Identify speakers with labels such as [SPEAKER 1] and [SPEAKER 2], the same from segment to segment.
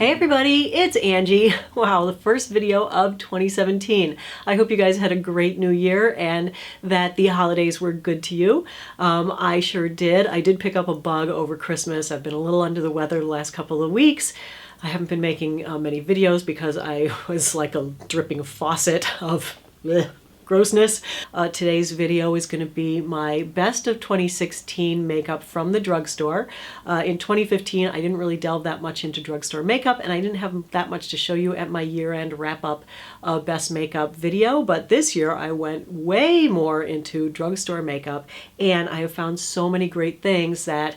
[SPEAKER 1] Hey everybody, it's Angie. Wow, the first video of 2017. I hope you guys had a great new year and that the holidays were good to you. I sure did. I did pick up a bug over Christmas. I've been a little under the weather the last couple of weeks. I haven't been making many videos because I was like a dripping faucet of grossness. Today's video is going to be my best of 2016 makeup from the drugstore. In 2015, I didn't really delve that much into drugstore makeup, and I didn't have that much to show you at my year-end wrap-up best makeup video, but this year I went way more into drugstore makeup, and I have found so many great things that,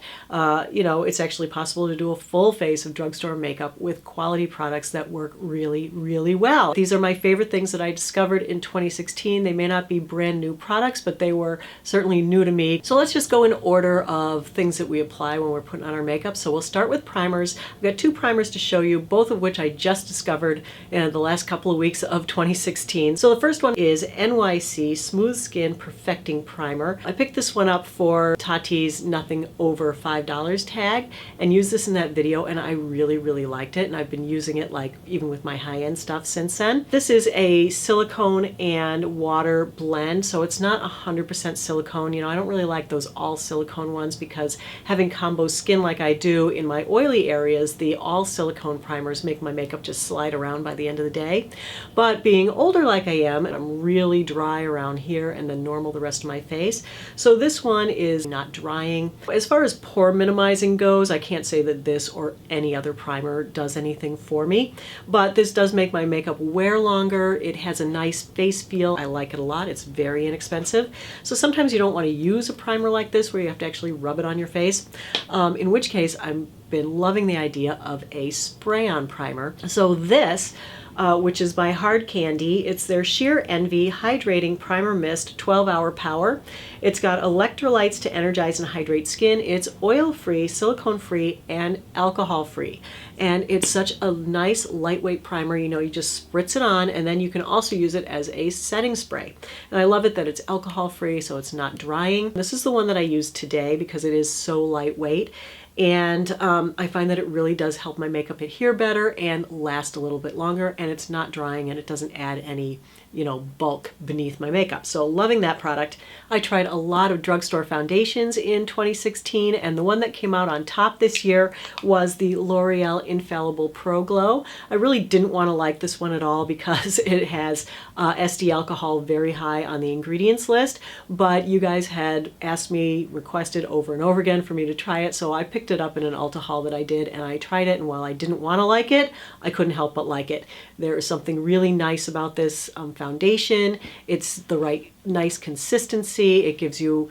[SPEAKER 1] you know, it's actually possible to do a full face of drugstore makeup with quality products that work really, really well. These are my favorite things that I discovered in 2016. They may not be brand new products, but they were certainly new to me. So let's just go in order of things that we apply when we're putting on our makeup. So we'll start with primers. I've got two primers to show you, both of which I just discovered in the last couple of weeks of 2016. So the first one is NYC Smooth Skin Perfecting Primer. I picked this one up for Tati's Nothing Over $5 tag and used this in that video, and I really, really liked it. And I've been using it like even with my high-end stuff since then. This is a silicone and water blend, so it's not 100% silicone. You know, I don't really like those all silicone ones because having combo skin like I do in my oily areas, the all silicone primers make my makeup just slide around by the end of the day. But being older like I am, and I'm really dry around here and then normal the rest of my face, so this one is not drying. As far as pore minimizing goes, I can't say that this or any other primer does anything for me, but this does make my makeup wear longer. It has a nice face feel. I like it a lot. It's very inexpensive. So sometimes you don't want to use a primer like this where you have to actually rub it on your face, in which case I've been loving the idea of a spray-on primer. So this, which is by Hard Candy. It's their Sheer Envy Hydrating Primer Mist 12-Hour Power. It's got electrolytes to energize and hydrate skin. It's oil-free, silicone-free, and alcohol-free. And it's such a nice lightweight primer. You know, you just spritz it on, and then you can also use it as a setting spray. And I love it that it's alcohol-free, so it's not drying. This is the one that I used today because it is so lightweight. And I find that it really does help my makeup adhere better and last a little bit longer, and it's not drying and it doesn't add any, you know, bulk beneath my makeup. So loving that product. I tried a lot of drugstore foundations in 2016, and the one that came out on top this year was the L'Oreal Infallible Pro Glow. I really didn't want to like this one at all because it has SD alcohol very high on the ingredients list, but you guys had asked me, requested over and over again for me to try it, so I picked it up in an Ulta haul that I did, and I tried it, and while I didn't want to like it, I couldn't help but like it. There is something really nice about this foundation. It's the right nice consistency. It gives you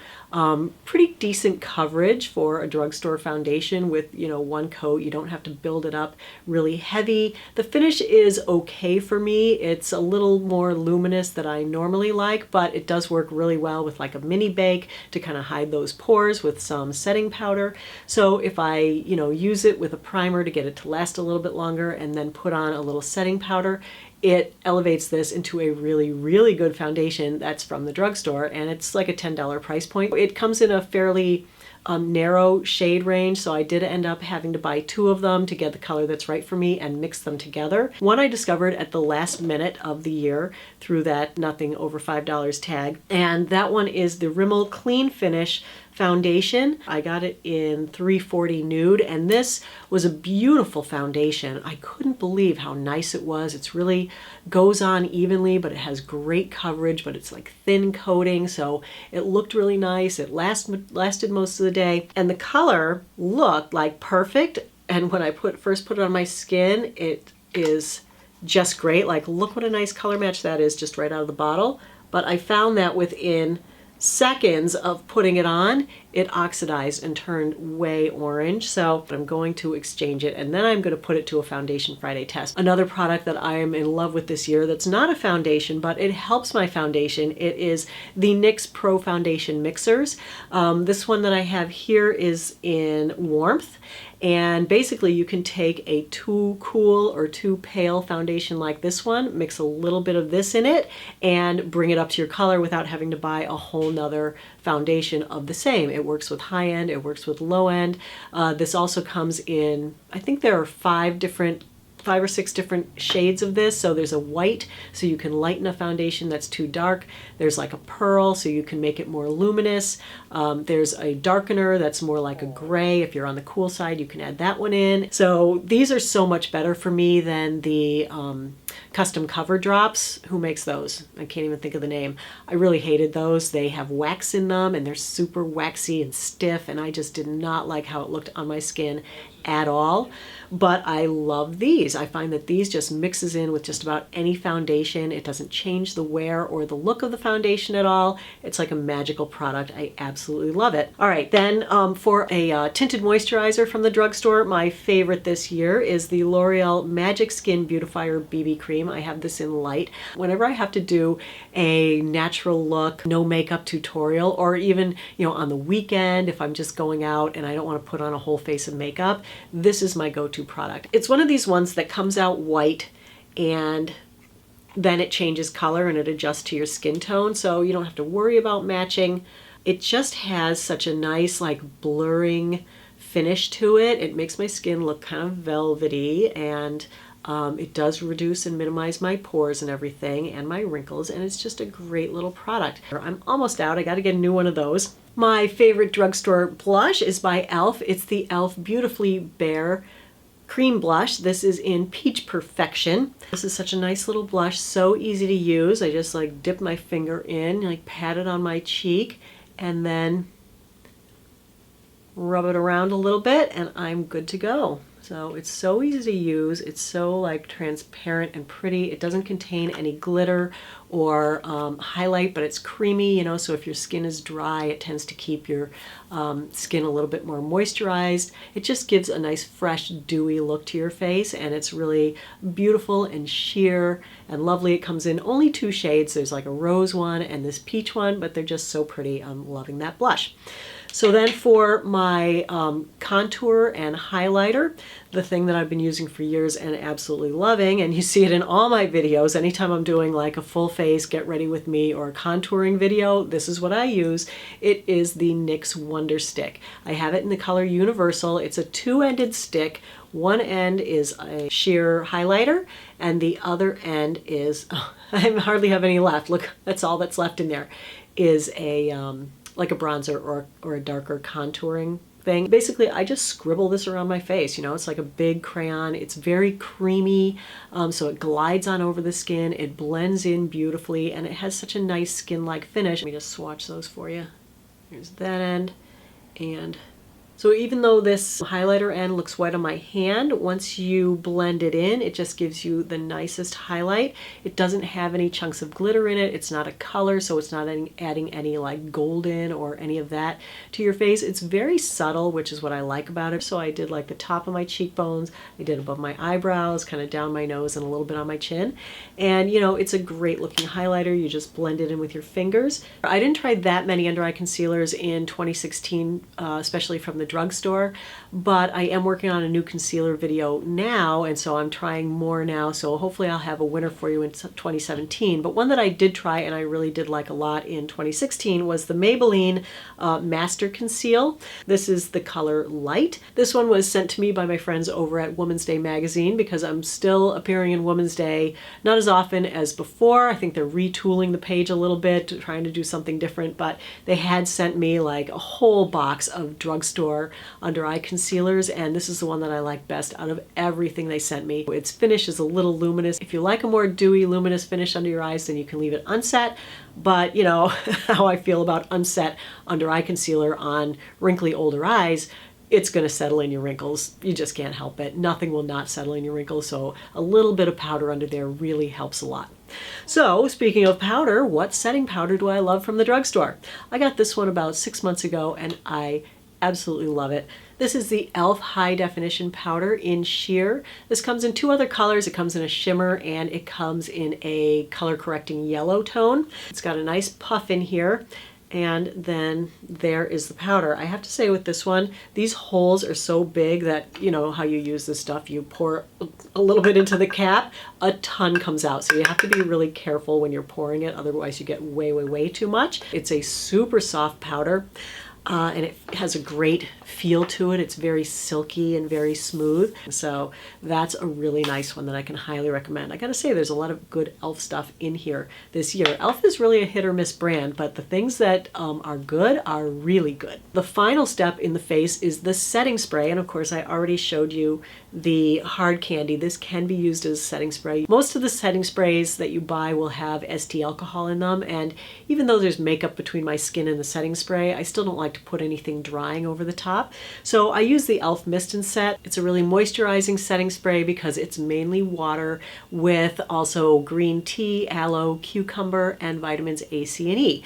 [SPEAKER 1] pretty decent coverage for a drugstore foundation with, you know, one coat. You don't have to build it up really heavy. The finish is okay for me. It's a little more luminous than I normally like, but it does work really well with like a mini bake to kind of hide those pores with some setting powder. So if I, you know, use it with a primer to get it to last a little bit longer and then put on a little setting powder, it elevates this into a really, really good foundation that's from the drugstore, and it's like a $10 price point. It comes in a fairly narrow shade range, so I did end up having to buy two of them to get the color that's right for me and mix them together. One I discovered at the last minute of the year through that Nothing Over $5 tag, and that one is the Rimmel Clean Finish foundation. I got it in 340 Nude, and this was a beautiful foundation. I couldn't believe how nice it was. It's really goes on evenly, but it has great coverage, but it's like thin coating, so it looked really nice. It lasted most of the day, and the color looked like perfect. And when I first put it on my skin, it is just great. Like, look what a nice color match that is just right out of the bottle. But I found that within seconds of putting it on, it oxidized and turned way orange. So I'm going to exchange it, and then I'm going to put it to a Foundation Friday test. Another product that I am in love with this year that's not a foundation, but it helps my foundation, it is the NYX Pro Foundation Mixers. This one that I have here is in Warmth, and basically you can take a too cool or too pale foundation like this one, mix a little bit of this in it, and bring it up to your color without having to buy a whole nother foundation of the same. It works with high end, it works with low end. This also comes in, I think there are 5 different 5 or 6 different shades of this. So there's a white, so you can lighten a foundation that's too dark. There's like a pearl, so you can make it more luminous. There's a darkener that's more like a gray. If you're on the cool side, you can add that one in. So these are so much better for me than the custom cover drops. Who makes those? I can't even think of the name. I really hated those. They have wax in them and they're super waxy and stiff, and I just did not like how it looked on my skin at all. But I love these. I find that these just mixes in with just about any foundation. It doesn't change the wear or the look of the foundation at all. It's like a magical product. I absolutely love it. All right, then for a tinted moisturizer from the drugstore, my favorite this year is the L'Oreal Magic Skin Beautifier BB Cream. I have this in light. Whenever I have to do a natural look, no makeup tutorial, or even, you know, on the weekend, if I'm just going out and I don't want to put on a whole face of makeup, this is my go-to product. It's one of these ones that comes out white and then it changes color and it adjusts to your skin tone, so you don't have to worry about matching. It just has such a nice like blurring finish to it. It makes my skin look kind of velvety, and it does reduce and minimize my pores and everything and my wrinkles, and it's just a great little product. I'm almost out. I got to get a new one of those. My favorite drugstore blush is by e.l.f. It's the e.l.f. Beautifully Bare Cream Blush. This is in Peach Perfection. This is such a nice little blush, so easy to use. I just like dip my finger in, like pat it on my cheek, and then rub it around a little bit, and I'm good to go. So it's so easy to use. It's so like transparent and pretty. It doesn't contain any glitter or highlight, but it's creamy, you know, so if your skin is dry, it tends to keep your skin a little bit more moisturized. It just gives a nice, fresh, dewy look to your face, and it's really beautiful and sheer and lovely. It comes in only 2 shades. There's like a rose one and this peach one, but they're just so pretty. I'm loving that blush. So then for my contour and highlighter, the thing that I've been using for years and absolutely loving, and you see it in all my videos, anytime I'm doing like a full face get ready with me or a contouring video, this is what I use. It is the NYX Wonder Stick. I have it in the color Universal. It's a 2-ended stick. One end is a sheer highlighter and the other end is, I hardly have any left. Look, that's all that's left in there, is a like a bronzer or a darker contouring thing. Basically, I just scribble this around my face. You know, it's like a big crayon. It's very creamy, so it glides on over the skin. It blends in beautifully, and it has such a nice skin-like finish. Let me just swatch those for you. Here's that end, and so even though this highlighter end looks white on my hand, once you blend it in, it just gives you the nicest highlight. It doesn't have any chunks of glitter in it. It's not a color, so it's not adding any like golden or any of that to your face. It's very subtle, which is what I like about it. So I did like the top of my cheekbones, I did above my eyebrows, kind of down my nose and a little bit on my chin. And you know, it's a great looking highlighter. You just blend it in with your fingers. I didn't try that many under eye concealers in 2016, especially from the drugstore, but I am working on a new concealer video now, and so I'm trying more now, so hopefully I'll have a winner for you in 2017. But one that I did try and I really did like a lot in 2016 was the Maybelline Master Conceal. This is the color Light. This one was sent to me by my friends over at Woman's Day magazine because I'm still appearing in Woman's Day, not as often as before. I think they're retooling the page a little bit, trying to do something different, but they had sent me like a whole box of drugstore under eye concealers, and this is the one that I like best out of everything they sent me. Its finish is a little luminous. If you like a more dewy, luminous finish under your eyes, then you can leave it unset, but you know how I feel about unset under eye concealer on wrinkly older eyes. It's going to settle in your wrinkles. You just can't help it. Nothing will not settle in your wrinkles, so a little bit of powder under there really helps a lot. So speaking of powder, what setting powder do I love from the drugstore? I got this one about 6 months ago and I absolutely love it. This is the e.l.f. High Definition Powder in Sheer. This comes in 2 other colors. It comes in a shimmer and it comes in a color correcting yellow tone. It's got a nice puff in here, and then there is the powder. I have to say with this one, these holes are so big that, you know how you use this stuff, you pour a little bit into the cap, a ton comes out. So you have to be really careful when you're pouring it, otherwise you get way, way, way too much. It's a super soft powder. and it has a great feel to it. It's very silky and very smooth. So that's a really nice one that I can highly recommend. I gotta say, there's a lot of good e.l.f. stuff in here this year. e.l.f. is really a hit or miss brand, but the things that are good are really good. The final step in the face is the setting spray, and of course I already showed you the hard candy. This can be used as a setting spray. Most of the setting sprays that you buy will have SD alcohol in them, and even though there's makeup between my skin and the setting spray, I still don't like to put anything drying over the top. So I use the e.l.f. Mist and Set. It's a really moisturizing setting spray because it's mainly water with also green tea, aloe, cucumber, and vitamins A, C, and E.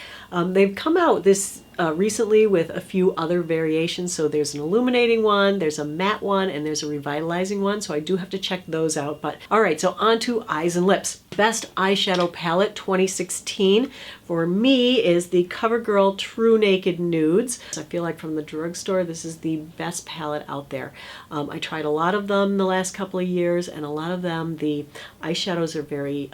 [SPEAKER 1] They've come out this recently with a few other variations. So there's an illuminating one, there's a matte one, and there's a revitalizing one. So I do have to check those out. But all right, so on to eyes and lips. Best eyeshadow palette 2016 for me is the CoverGirl True Naked Nudes. I feel like from the drugstore, this is the best palette out there. I tried a lot of them the last couple of years, and a lot of them, the eyeshadows are very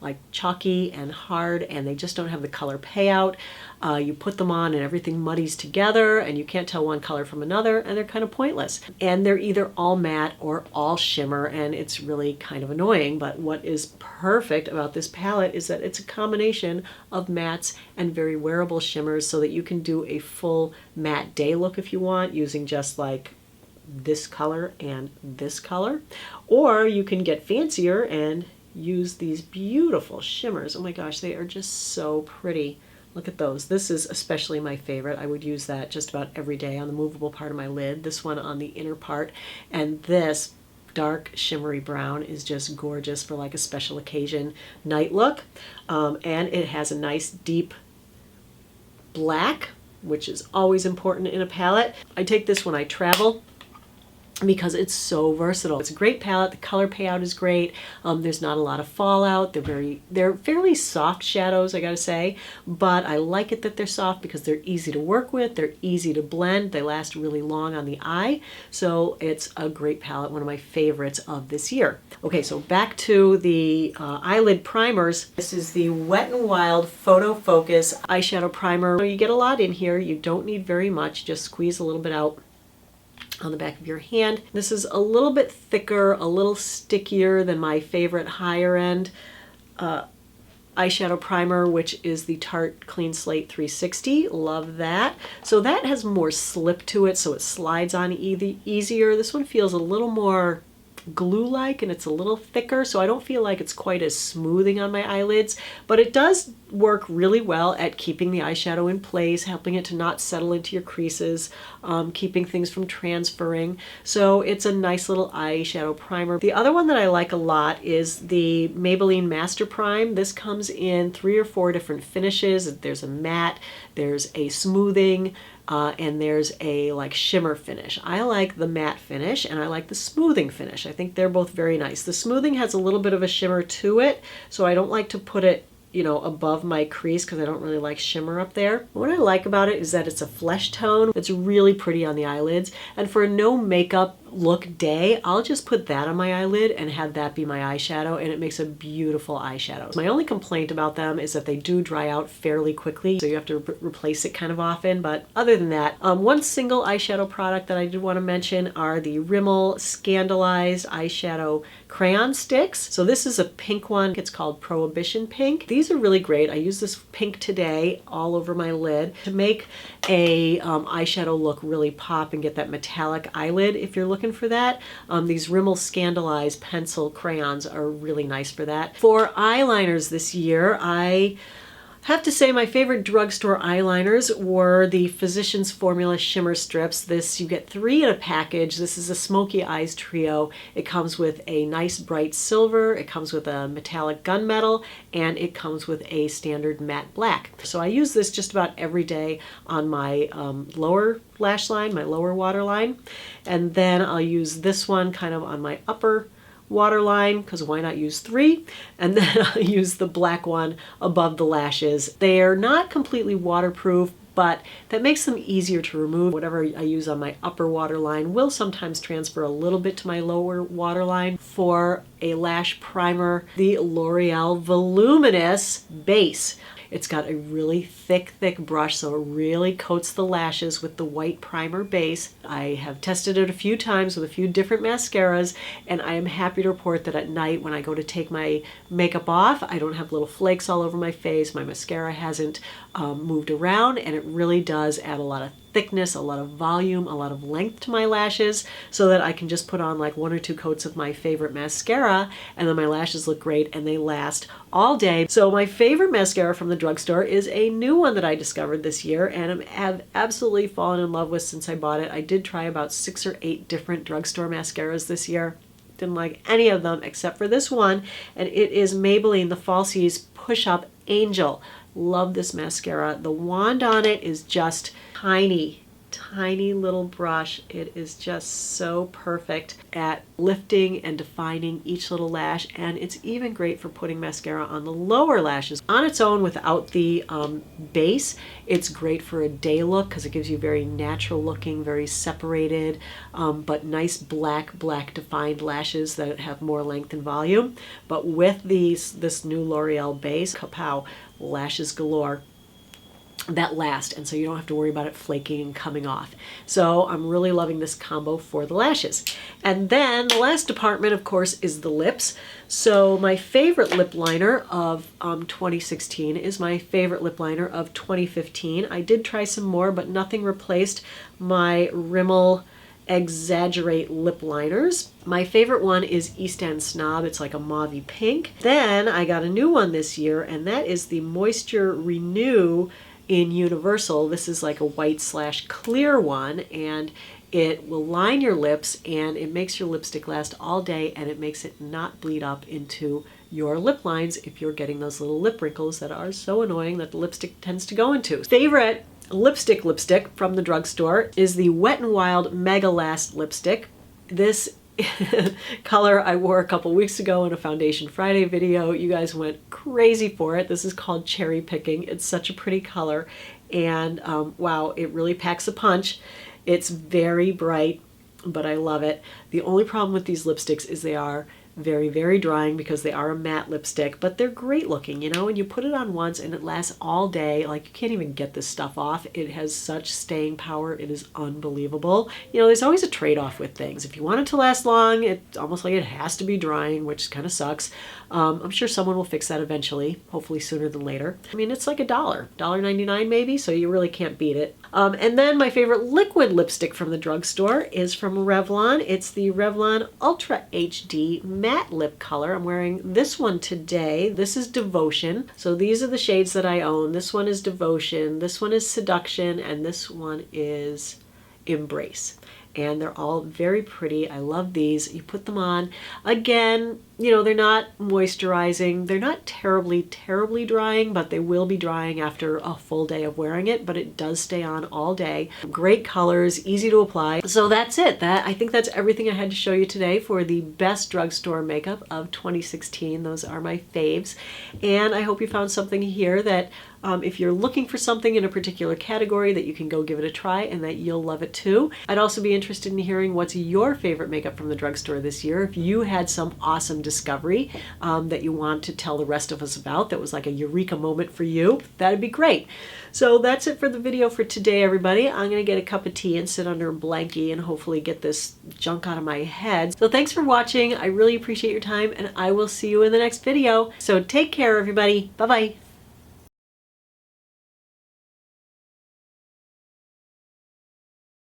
[SPEAKER 1] like chalky and hard, and they just don't have the color payout. You put them on and everything muddies together and you can't tell one color from another, and they're kind of pointless. And they're either all matte or all shimmer, and it's really kind of annoying. But what is perfect about this palette is that it's a combination of mattes and very wearable shimmers, so that you can do a full matte day look if you want, using just like this color and this color. Or you can get fancier and use these beautiful shimmers. Oh my gosh, they are just so pretty. Look at those. This is especially my favorite. I would use that just about every day on the movable part of my lid. This one on the inner part. And this dark shimmery brown is just gorgeous for like a special occasion night look. And it has a nice deep black, which is always important in a palette. I take this when I travel because it's so versatile. It's a great palette. The color payout is great. There's not a lot of fallout. They're fairly soft shadows, I gotta say, but I like it that they're soft because they're easy to work with. They're easy to blend. They last really long on the eye. So it's a great palette, one of my favorites of this year. Okay, so back to the eyelid primers. This is the Wet n Wild Photo Focus eyeshadow primer. You get a lot in here. You don't need very much. Just squeeze a little bit out on the back of your hand. This is a little bit thicker, a little stickier than my favorite higher end eyeshadow primer, which is the Tarte Clean Slate 360. Love that. So that has more slip to it, so it slides on easier. This one feels a little more glue-like, and it's a little thicker, so I don't feel like it's quite as smoothing on my eyelids, but it does work really well at keeping the eyeshadow in place, helping it to not settle into your creases, keeping things from transferring. So it's a nice little eyeshadow primer. The other one that I like a lot is the Maybelline Master Prime. This comes in 3 or 4 different finishes. There's a matte, there's a smoothing, and there's a like shimmer finish. I like the matte finish and I like the smoothing finish. I think they're both very nice. The smoothing has a little bit of a shimmer to it, so I don't like to put it, you know, above my crease because I don't really like shimmer up there. What I like about it is that it's a flesh tone. It's really pretty on the eyelids, and for a no makeup look day, I'll just put that on my eyelid and have that be my eyeshadow, and it makes a beautiful eyeshadow. My only complaint about them is that they do dry out fairly quickly, so you have to replace it kind of often. But other than that, one single eyeshadow product that I did want to mention are the Rimmel Scandalized eyeshadow crayon sticks. So this is a pink one. It's called Prohibition Pink. These are really great. I use this pink today all over my lid to make a eyeshadow look really pop and get that metallic eyelid if you're looking for that. These Rimmel Scandalized pencil crayons are really nice for that. For eyeliners this year, I have to say my favorite drugstore eyeliners were the Physicians Formula Shimmer Strips. You get 3 in a package. This is a Smoky Eyes Trio. It comes with a nice bright silver, it comes with a metallic gunmetal, and it comes with a standard matte black. So I use this just about every day on my lower lash line, my lower waterline. And then I'll use this one kind of on my upper waterline, because why not use 3? And then I'll use the black one above the lashes. They are not completely waterproof, but that makes them easier to remove. Whatever I use on my upper waterline will sometimes transfer a little bit to my lower waterline. For a lash primer, the L'Oreal Voluminous Base. It's got a really thick brush, so it really coats the lashes with the white primer base. I have tested it a few times with a few different mascaras, and I am happy to report that at night when I go to take my makeup off, I don't have little flakes all over my face. My mascara hasn't moved around, and it really does add a lot of thickness, a lot of volume, a lot of length to my lashes, so that I can just put on like 1 or 2 coats of my favorite mascara, and then my lashes look great and they last all day. So my favorite mascara from the drugstore is a new one that I discovered this year and have absolutely fallen in love with since I bought it. I did try about 6 or 8 different drugstore mascaras this year. Didn't like any of them except for this one, and it is Maybelline the Falsies Push Up Angel. Love this mascara. The wand on it is just tiny little brush. It is just so perfect at lifting and defining each little lash, and it's even great for putting mascara on the lower lashes. On its own without the base, it's great for a day look because it gives you very natural looking, very separated, but nice black defined lashes that have more length and volume. But with this new L'Oreal base, kapow, lashes galore that last, and so you don't have to worry about it flaking and coming off. So I'm really loving this combo for the lashes. And then the last department, of course, is the lips. So my favorite lip liner of 2016 is my favorite lip liner of 2015. I did try some more, but nothing replaced my Rimmel Exaggerate lip liners. My favorite one is East End Snob. It's like a mauvey pink. Then I got a new one this year, and that is the Moisture Renew in Universal. This is like a white / clear one, and it will line your lips and it makes your lipstick last all day, and it makes it not bleed up into your lip lines if you're getting those little lip wrinkles that are so annoying that the lipstick tends to go into. Favorite lipstick from the drugstore is the Wet n Wild Mega Last lipstick. This color I wore a couple weeks ago in a Foundation Friday video. You guys went crazy for it. This is called Cherry Picking. It's such a pretty color, and wow, it really packs a punch. It's very bright, but I love it. The only problem with these lipsticks is they are very drying because they are a matte lipstick, but they're great looking, you know, and you put it on once and it lasts all day. Like, you can't even get this stuff off. It has such staying power. It is unbelievable. You know, there's always a trade-off with things. If you want it to last long, it's almost like it has to be drying, which kind of sucks. I'm sure someone will fix that eventually, hopefully sooner than later. I mean, it's like $1.99 maybe, so you really can't beat it. And then my favorite liquid lipstick from the drugstore is from Revlon. It's the Revlon Ultra HD Matte Lip Color. I'm wearing this one today. This is Devotion. So these are the shades that I own. This one is Devotion, this one is Seduction, and this one is Embrace. And they're all very pretty. I love these. You put them on. Again, you know, they're not moisturizing. They're not terribly drying, but they will be drying after a full day of wearing it, but it does stay on all day. Great colors, easy to apply. So that's it. I think that's everything I had to show you today for the best drugstore makeup of 2016. Those are my faves. And I hope you found something here that if you're looking for something in a particular category, that you can go give it a try and that you'll love it too. I'd also be interested in hearing what's your favorite makeup from the drugstore this year. If you had some awesome discovery that you want to tell the rest of us about, that was like a eureka moment for you, that'd be great. So that's it for the video for today, everybody. I'm gonna get a cup of tea and sit under a blankie and hopefully get this junk out of my head. So thanks for watching. I really appreciate your time, and I will see you in the next video. So take care, everybody. Bye-bye.